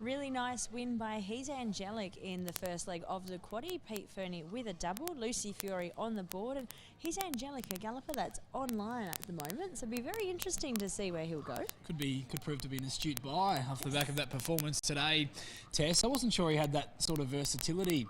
Really nice win by He's Angelic in the first leg of the quaddie. Pete Fernie with a double. Lucy Fury on the board. And He's Angelic, a galloper that's online at the moment. So it'll be very interesting to see where he'll go. Could prove to be an astute buy off the back of that performance today, Tess. I wasn't sure he had that sort of versatility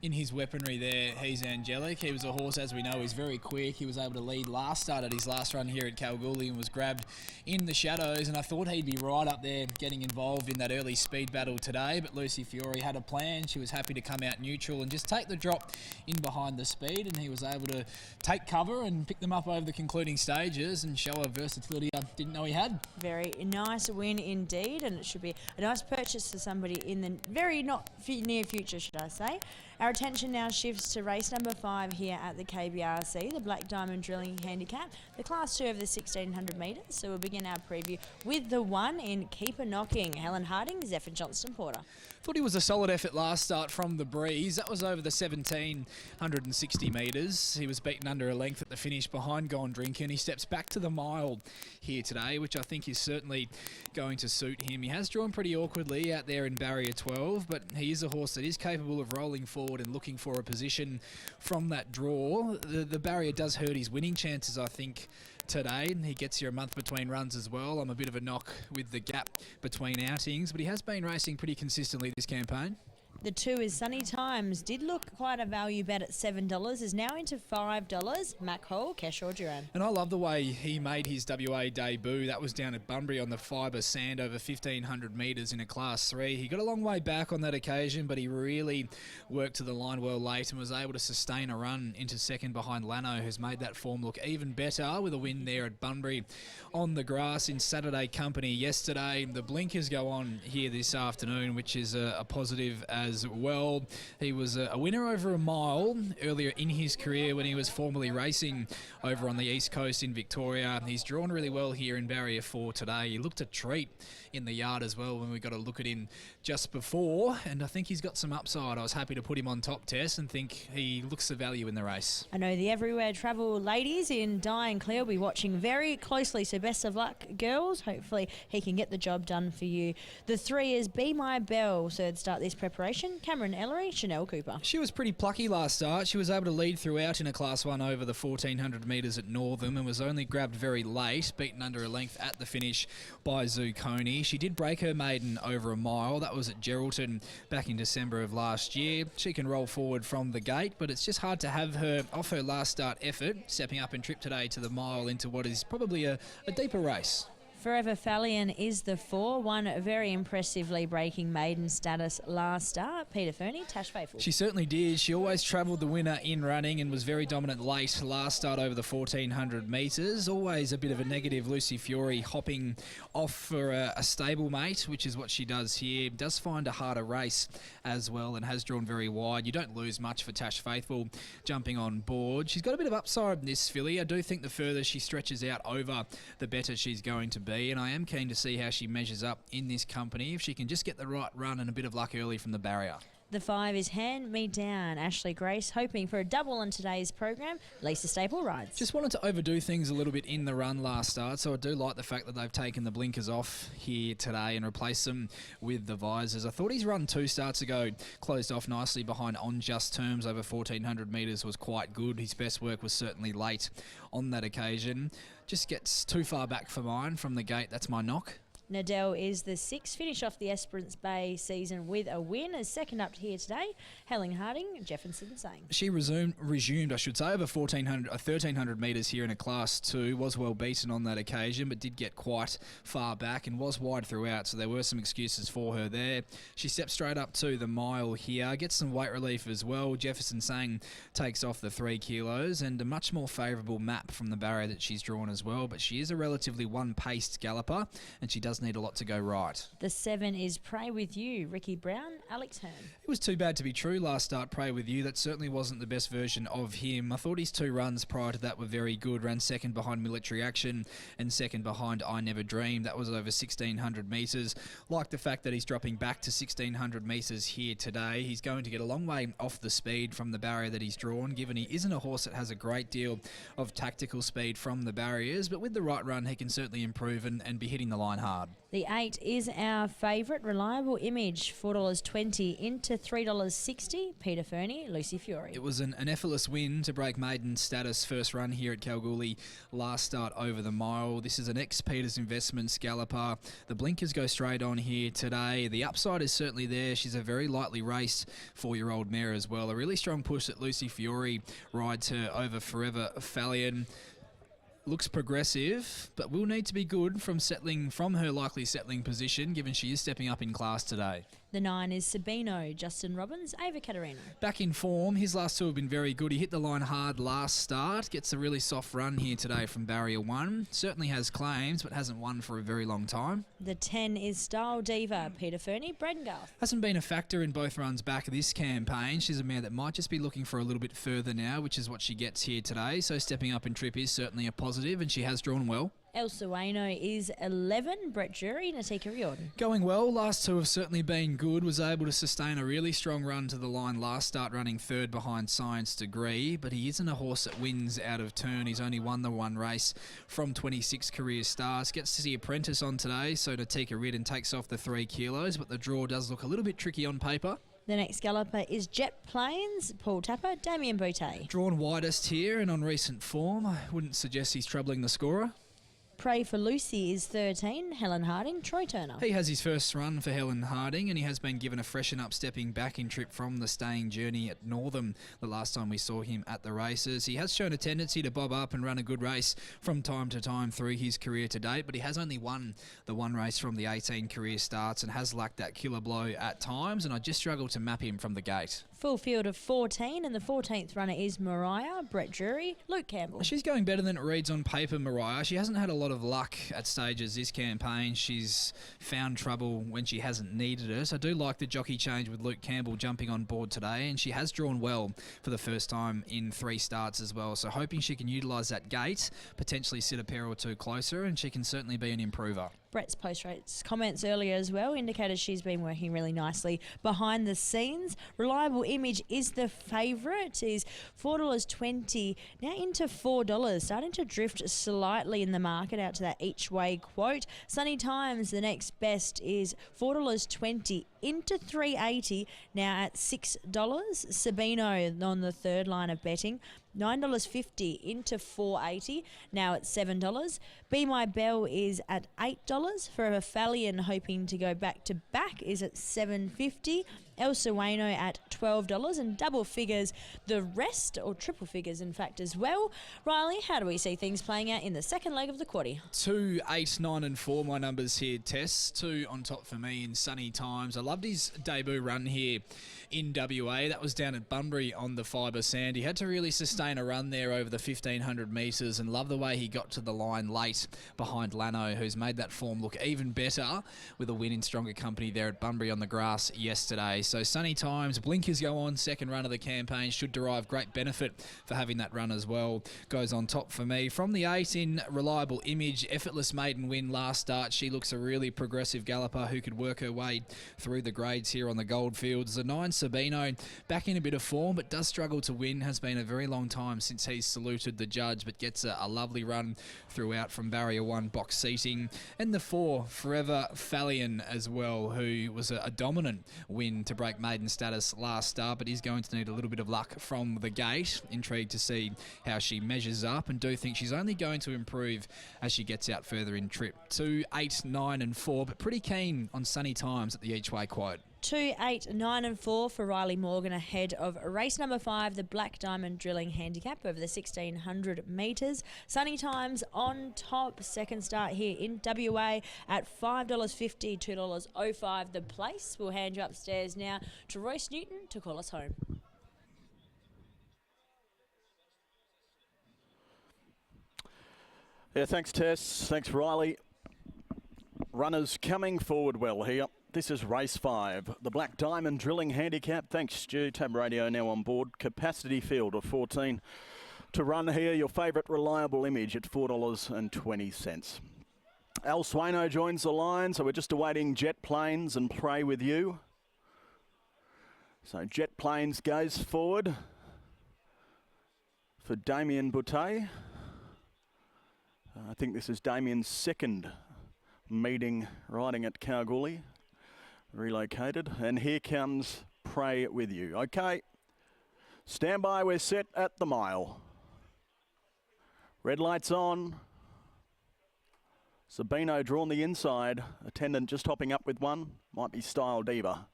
in his weaponry there. He's Angelic. He was a horse, as we know, he's very quick. He was able to lead last start at his last run here at Kalgoorlie and was grabbed in the shadows. And I thought he'd be right up there getting involved in that early speed battle today, but Lucy Fury had a plan. She was happy to come out neutral and just take the drop in behind the speed, and he was able to take cover and pick them up over the concluding stages and show a versatility I didn't know he had. Very nice win indeed, and it should be a nice purchase for somebody in the very not near future, should I say. Our attention now shifts to race number 5 here at the KBRC, the Black Diamond Drilling Handicap, the Class 2 of the 1600 metres. So we'll begin our preview with the 1 in Keeper Knocking. Helen Harding, Zephyr Johnston Porter. Thought he was a solid effort last start from the breeze. That was over the 1760 metres. He was beaten under a length at the finish behind Gone Drinking. He steps back to the mile here today, which I think is certainly going to suit him. He has drawn pretty awkwardly out there in barrier 12, but he is a horse that is capable of rolling forward and looking for a position from that draw. The barrier does hurt his winning chances, I think, today. He gets here a month between runs as well. I'm a bit of a knock with the gap between outings, but he has been racing pretty consistently this campaign. The 2 is Sunny Times. Did look quite a value bet at $7, is now into $5. Mack Hall, Keshaw Dhurun. And I love the way he made his WA debut. That was down at Bunbury on the fibre sand over 1,500 metres in a Class 3. He got a long way back on that occasion, but he really worked to the line well late and was able to sustain a run into second behind Lano, who's made that form look even better with a win there at Bunbury on the grass in Saturday company yesterday. The blinkers go on here this afternoon, which is a positive as well. He was a winner over a mile earlier in his career when he was formerly racing over on the East Coast in Victoria. He's drawn really well here in barrier 4 today. He looked a treat in the yard as well when we got a look at him just before, and I think he's got some upside. I was happy to put him on top, Tess, and think he looks the value in the race. I know the Everywhere Travel ladies in Di and Claire will be watching very closely, so best of luck, girls. Hopefully he can get the job done for you. The 3 is Be My Belle, so to start this preparation, Cameron Ellery, Chanel Cooper. She was pretty plucky last start. She was able to lead throughout in a Class 1 over the 1,400 metres at Northam and was only grabbed very late, beaten under a length at the finish by Zucconi. She did break her maiden over a mile. That was at Geraldton back in December of last year. She can roll forward from the gate, but it's just hard to have her off her last start effort, stepping up and trip today to the mile into what is probably a deeper race. Forever Fallion is the 4, one very impressively breaking maiden status last start. Peter Fernie, Tash Faithful. She certainly did. She always travelled the winner in running and was very dominant late last start over the 1,400 metres. Always a bit of a negative. Lucy Fury hopping off for a stablemate, which is what she does here. Does find a harder race as well and has drawn very wide. You don't lose much for Tash Faithful jumping on board. She's got a bit of upside in this filly. I do think the further she stretches out over, the better she's going to be. And I am keen to see how she measures up in this company if she can just get the right run and a bit of luck early from the barrier. The 5 is Hand Me Down. Ashley Grace hoping for a double on today's program. Lisa Staple rides. Just wanted to overdo things a little bit in the run last start, so I do like the fact that they've taken the blinkers off here today and replaced them with the visors. I thought his run 2 starts ago closed off nicely behind On Just Terms over 1,400 metres was quite good. His best work was certainly late on that occasion. Just gets too far back for mine from the gate. That's my knock. Nadell is the 6th. Finish off the Esperance Bay season with a win. As second up here today, Helen Harding, Jefferson Sang. She resumed, I should say, over 1,300 metres here in a Class 2. Was well beaten on that occasion, but did get quite far back and was wide throughout, so there were some excuses for her there. She steps straight up to the mile here, gets some weight relief as well. Jefferson Sang takes off the 3 kilos and a much more favourable map from the barrier that she's drawn as well, but she is a relatively one-paced galloper and she does does need a lot to go right. The 7 is Pray With You, Ricky Brown, Alex Hearn. It was too bad to be true last start, Pray With You. That certainly wasn't the best version of him. I thought his 2 runs prior to that were very good. Ran second behind Military Action and second behind I Never Dreamed. That was over 1,600 metres. Like the fact that he's dropping back to 1,600 metres here today. He's going to get a long way off the speed from the barrier that he's drawn, given he isn't a horse that has a great deal of tactical speed from the barriers. But with the right run, he can certainly improve and be hitting the line hard. The 8 is our favourite, Reliable Image, $4.20 into $3.60. Peter Fernie, Lucy Fury. It was an effortless win to break maiden status first run here at Kalgoorlie last start over the mile. This is an ex-Peters Investments galloper. The blinkers go straight on here today. The upside is certainly there. She's a very lightly raced 4-year-old mare as well. A really strong push that Lucy Fury rides her over Forever Fallion. Looks progressive, but will need to be good from her likely settling position, given she is stepping up in class today. The 9 is Sabino, Justin Robbins, Ava Caterina. Back in form, his last 2 have been very good. He hit the line hard last start, gets a really soft run here today from barrier 1. Certainly has claims, but hasn't won for a very long time. The 10 is Style Diva, Peter Fernie, Braden Garth. Hasn't been a factor in both runs back this campaign. She's a mare that might just be looking for a little bit further now, which is what she gets here today. So stepping up in trip is certainly a positive, and she has drawn well. El Sueno is 11, Brett Jury, Natika Riordan. Going well, last 2 have certainly been good. Was able to sustain a really strong run to the line last start, running 3rd behind Science Degree, but he isn't a horse that wins out of turn. He's only won the 1 race from 26 career starts. Gets to see Apprentice on today, so Natika Ridden takes off the 3 kilos, but the draw does look a little bit tricky on paper. The next galloper is Jet Plains, Paul Tapper, Damien Boutte. Drawn widest here and on recent form. I wouldn't suggest he's troubling the scorer. Pray for Lucy is 13, Helen Harding, Troy Turner. He has his first run for Helen Harding, and he has been given a freshen up stepping back in trip from the staying journey at Northam the last time we saw him at the races. He has shown a tendency to bob up and run a good race from time to time through his career to date, but he has only won the 1 race from the 18 career starts and has lacked that killer blow at times, and I just struggle to map him from the gate. Full field of 14, and the 14th runner is Mariah, Brett Jury, Luke Campbell. She's going better than it reads on paper, Mariah. She hasn't had a lot of luck at stages this campaign. She's found trouble when she hasn't needed it. I do like the jockey change with Luke Campbell jumping on board today, and she has drawn well for the first time in 3 starts as well. So hoping she can utilise that gate, potentially sit a pair or 2 closer, and she can certainly be an improver. Brett's post-race comments earlier as well indicated she's been working really nicely behind the scenes. Reliable Image is the favourite, is $4.20, now into $4, starting to drift slightly in the market out to that each way quote. Sunny Times, the next best, is $4.20 into $3.80, now at $6. Sabino on the 3rd line of betting, $9.50 into $4.80, now at $7. Be My Bell is at $8. For a Fallion hoping to go back to back is at $7.50. El Sueno at $12, and double figures the rest, or triple figures in fact as well. Riley, how do we see things playing out in the second leg of the quaddie? 2, 8, 9 and 4 my numbers here, Tess. 2 on top for me in Sunny Times. I loved his debut run here in WA. That was down at Bunbury on the fibre sand. He had to really sustain a run there over the 1,500 metres, and love the way he got to the line late behind Lano, who's made that form look even better with a win in stronger company there at Bunbury on the grass yesterday. So Sunny Times, blinkers go on, 2nd run of the campaign, should derive great benefit for having that run as well. Goes on top for me. From the 8 in Reliable Image, effortless maiden win last start. She looks a really progressive galloper who could work her way through the grades here on the Goldfields. The 9 Sabino, back in a bit of form, but does struggle to win. Has been a very long time since he's saluted the judge, but gets a lovely run throughout from barrier 1 box seating. And the 4 Forever Fallion as well, who was a dominant win to break maiden status last start, but is going to need a little bit of luck from the gate. Intrigued to see how she measures up, and do think she's only going to improve as she gets out further in trip. 2, 8, 9 and 4, but pretty keen on Sunny Times at the each way quote. 2, 8, 9 and 4 for Riley Morgan ahead of race number 5, the Black Diamond Drilling Handicap over the 1,600 metres. Sunny Times on top, second start here in WA at $5.50, $2.05 the place. We'll hand you upstairs now to Royce Newton to call us home. Yeah, thanks Tess, thanks Riley. Runners coming forward well here. This is race 5. The Black Diamond Drilling Handicap. Thanks, Stu. Tab Radio now on board. Capacity field of 14 to run here. Your favourite reliable image at $4.20. Al Swaino joins the line, so we're just awaiting Jet Plains and Pray With You. So Jet Plains goes forward for Damien Boutte. I think this is Damien's second meeting riding at Kalgoorlie, relocated. And here comes Pray With You. Okay, stand by, we're set at the mile. Red lights on. Sabino drawn the inside. Attendant just hopping up with one. Might be Style Diva.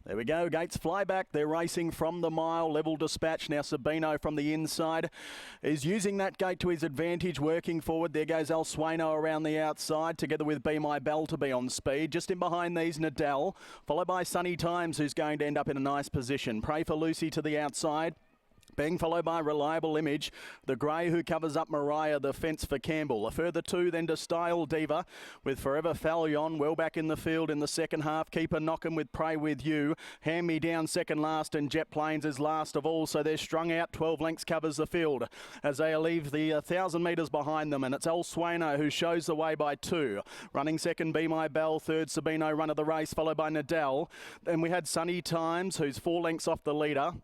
There we go, gates fly back. They're racing from the mile. Level dispatch. Now Sabino from the inside is using that gate to his advantage, working forward. There goes El Sueno around the outside, together with Be My Bell to be on speed. Just in behind these, Nadal, followed by Sunny Times, who's going to end up in a nice position. Pray for Lucy to the outside. Being followed by Reliable Image, the grey who covers up Mariah, the fence for Campbell. A further two then to Style Diva with Forever Fallion well back in the field in the second half. Keep a knocking with Pray With You. Hand Me Down second last and Jet Plains is last of all. So they're strung out. 12 lengths covers the field as they leave the 1,000 metres behind them. And it's El Sueno who shows the way by 2. Running second, Be My Bell. Third, Sabino, run of the race, followed by Nadal. Then we had Sunny Times, who's 4 lengths off the leader.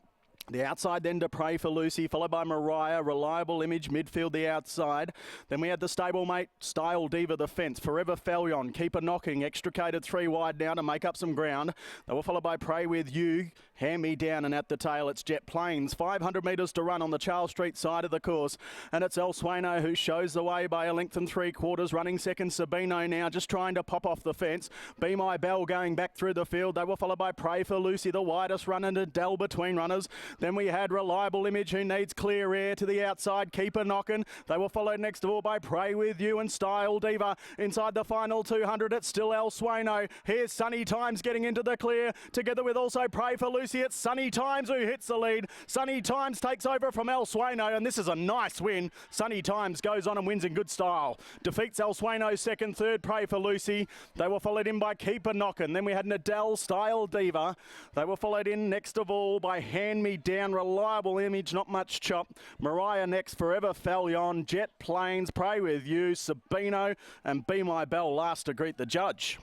The outside then to Pray for Lucy, followed by Mariah, Reliable Image, midfield the outside. Then we had the stablemate, Style Diva, the fence, Forever Fallion, Keep a Knocking, extricated 3 wide now to make up some ground. They were followed by Pray With You, Hand Me Down, and at the tail it's Jet Plains. 500 metres to run on the Charles Street side of the course. And it's El Sueno who shows the way by a length and 3/4. Running second, Sabino now, just trying to pop off the fence. Be My Bell going back through the field. They were followed by Pray for Lucy, the widest run, and Adele between runners. Then we had Reliable Image, who needs clear air to the outside. Keep a knocking. They were followed next of all by Pray With You and Style Diva. Inside the final 200, it's still El Sueno. Here's Sunny Times getting into the clear, together with also Pray for Lucy. It's Sunny Times who hits the lead. Sunny Times takes over from El Sueno, and this is a nice win. Sunny Times goes on and wins in good style. Defeats El Sueno second, third, Pray for Lucy. They were followed in by Keep a Knockin'. Then we had Nadal, Style Diva. They were followed in next of all by Hand Me Down, Reliable Image, not much chop. Mariah next, Forever Fallion, Jet Plains, Pray With You, Sabino, and Be My Bell last to greet the judge.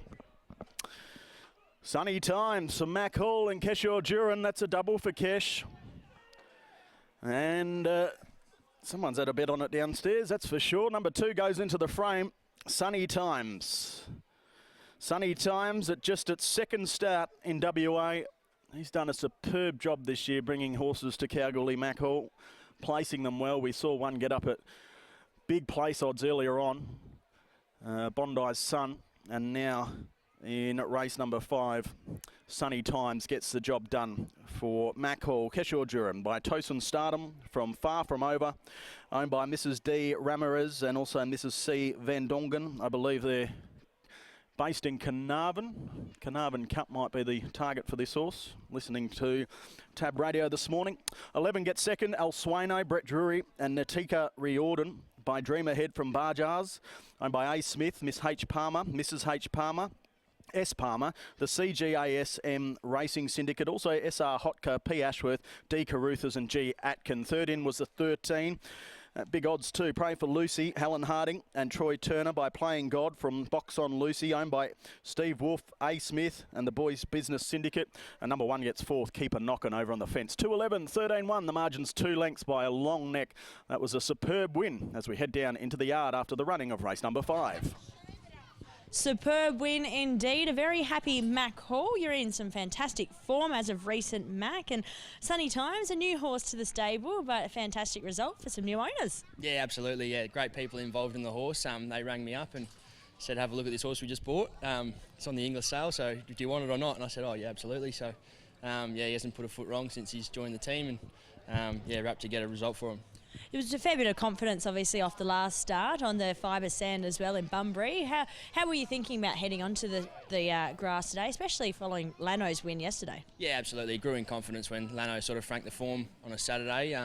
Sunny Times for Mack Hall and Keshaw Dhurun. That's a double for Kesh. And someone's had a bet on it downstairs, that's for sure. Number 2 goes into the frame. Sunny Times. Sunny Times at just its second start in WA. He's done a superb job this year bringing horses to Kalgoorlie Mack Hall, placing them well. We saw one get up at big place odds earlier on, Bondi's Son, and now in race number 5, Sunny Times gets the job done for Mack Hall. Keshaw Dhurun by Tosin Stardom from Far From Over, owned by Mrs. D. Ramirez and also Mrs. C. Van Dongen. I believe they're based in Carnarvon. Carnarvon Cup might be the target for this horse. Listening to Tab Radio this morning. 11 gets second, El Sueno, Brett Drury and Natika Riordan by Dream Ahead from Barjars, owned by A. Smith, Miss H. Palmer, Mrs. H. Palmer, S. Palmer, the CGASM Racing Syndicate, also SR Hotka, P. Ashworth, D. Caruthers and G. Atkin. Third in was the 13. Big odds too. Pray for Lucy, Helen Harding and Troy Turner by Playing God from Box on Lucy, owned by Steve Wolf, A. Smith and the Boys Business Syndicate. And number 1 gets 4th, Keep a Knockin' over on the fence. 2:11, 13-1, the margin's 2 lengths by a long neck. That was a superb win as we head down into the yard after the running of race number 5. Superb win indeed. A very happy Mack Hall. You're in some fantastic form as of recent, Mack. And Sunny Times, a new horse to the stable, but a fantastic result for some new owners. Yeah, absolutely. Yeah, great people involved in the horse. They rang me up and said, have a look at this horse we just bought. It's on the English sale, so do you want it or not? And I said, oh, yeah, absolutely. So, yeah, he hasn't put a foot wrong since he's joined the team. And, yeah, we're up to get a result for him. It was a fair bit of confidence, obviously, off the last start on the fibre sand as well in Bunbury. How were you thinking about heading onto the grass today, especially following Lano's win yesterday? Yeah, absolutely. Grew in confidence when Lano sort of franked the form on a Saturday.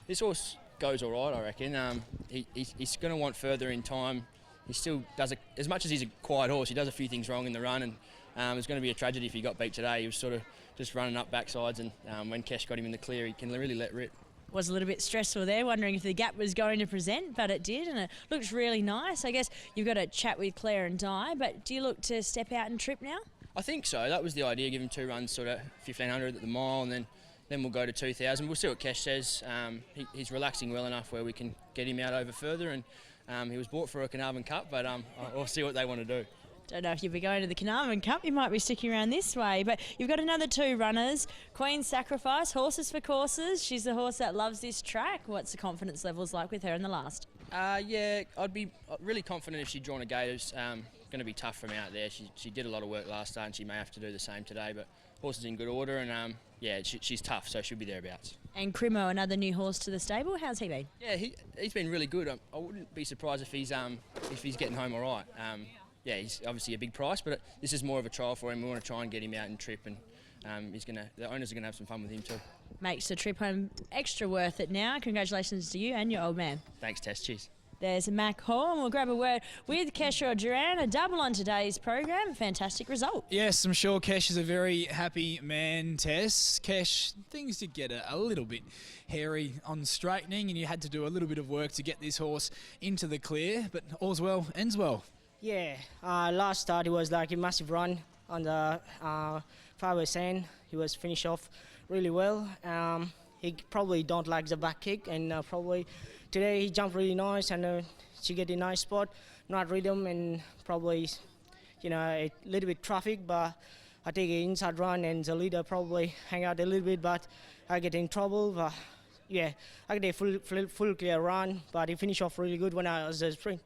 This horse goes all right, I reckon. He's going to want further in time he still does, as much as he's a quiet horse, he does a few things wrong in the run, and it's going to be a tragedy if he got beat today. He was sort of just running up backsides, and when Kesh got him in the clear, he can really let rip. Was a little bit stressful there, wondering if the gap was going to present, but it did, and it looks really nice. I guess you've got to chat with Claire and Di, but do you look to step out and trip now? I think so. That was the idea, give him 2 runs, sort of 1,500 at the mile, and then we'll go to 2,000. We'll see what Kesh says. He's relaxing well enough where we can get him out over further, and he was bought for a Carnarvon Cup, but we'll see what they want to do. Don't know if you'll be going to the Carnarvon Cup. You might be sticking around this way. But you've got another 2 runners. Queen's Sacrifice, Horses for Courses. She's the horse that loves this track. What's the confidence levels like with her in the last? Yeah, I'd be really confident if she'd drawn a gate. It's going to be tough from out there. She did a lot of work last start, and she may have to do the same today. But horse is in good order, and yeah, she's tough, so she'll be thereabouts. And Crimo, another new horse to the stable. How's he been? Yeah, he's been really good. I wouldn't be surprised if he's getting home all right. Yeah, he's obviously a big price, but this is more of a trial for him. We want to try and get him out and trip, and the owners are going to have some fun with him too. Makes the trip home extra worth it now. Congratulations to you and your old man. Thanks, Tess. Cheers. There's Mack Hall, and we'll grab a word with Keshaw Dhurun. A double on today's program. A fantastic result. Yes, I'm sure Kesh is a very happy man, Tess. Kesh, things did get a little bit hairy on straightening, and you had to do a little bit of work to get this horse into the clear, but all's well, ends well. Yeah, last start it was like a massive run on the 5-way sand. He was finished off really well. He probably don't like the back kick, and probably today he jumped really nice, and she get a nice spot, not rhythm, and probably a little bit traffic, but I take an inside run, and the leader probably hang out a little bit, but I get in trouble. But yeah, I get a full clear run, but he finished off really good when I was a sprint.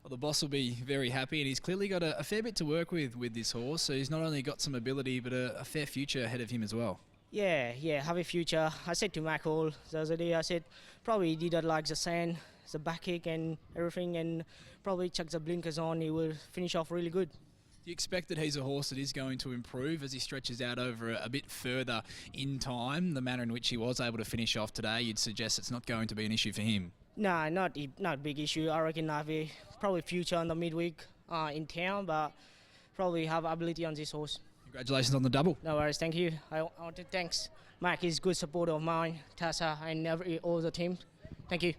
Well, the boss will be very happy, and he's clearly got a fair bit to work with this horse, so he's not only got some ability but a fair future ahead of him as well. Yeah, have a future. I said to Mack Hall the other day, I said probably he didn't like the sand, the back kick and everything, and probably chuck the blinkers on, he will finish off really good. Do you expect that he's a horse that is going to improve as he stretches out over a bit further in time? The manner in which he was able to finish off today, you'd suggest it's not going to be an issue for him? No, not a big issue. I reckon I have a probably future on the midweek in town, but probably have ability on this horse. Congratulations on the double. No worries, thank you. I want to thanks Mack, he's a good supporter of mine, Tassa, and all the team. Thank you.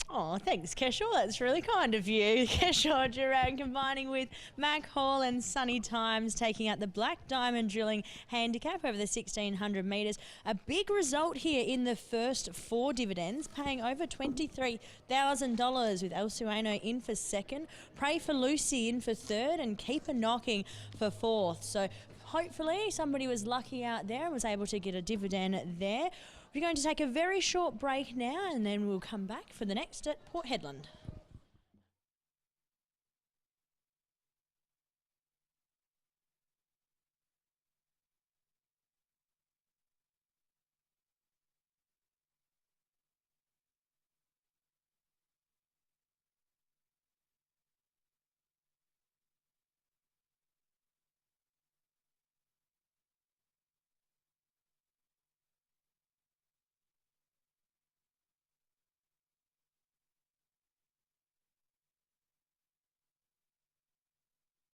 Oh, thanks, Keshaw. That's really kind of you. Keshaw Dhurun combining with Mack Hall and Sunny Times, taking out the Black Diamond Drilling Handicap over the 1,600 metres. A big result here in the first 4 dividends, paying over $23,000 with El Sueno in for second, Pray for Lucy in for third, and Keep a Knocking for fourth. So hopefully somebody was lucky out there and was able to get a dividend there. We're going to take a very short break now, and then we'll come back for the next at Port Hedland.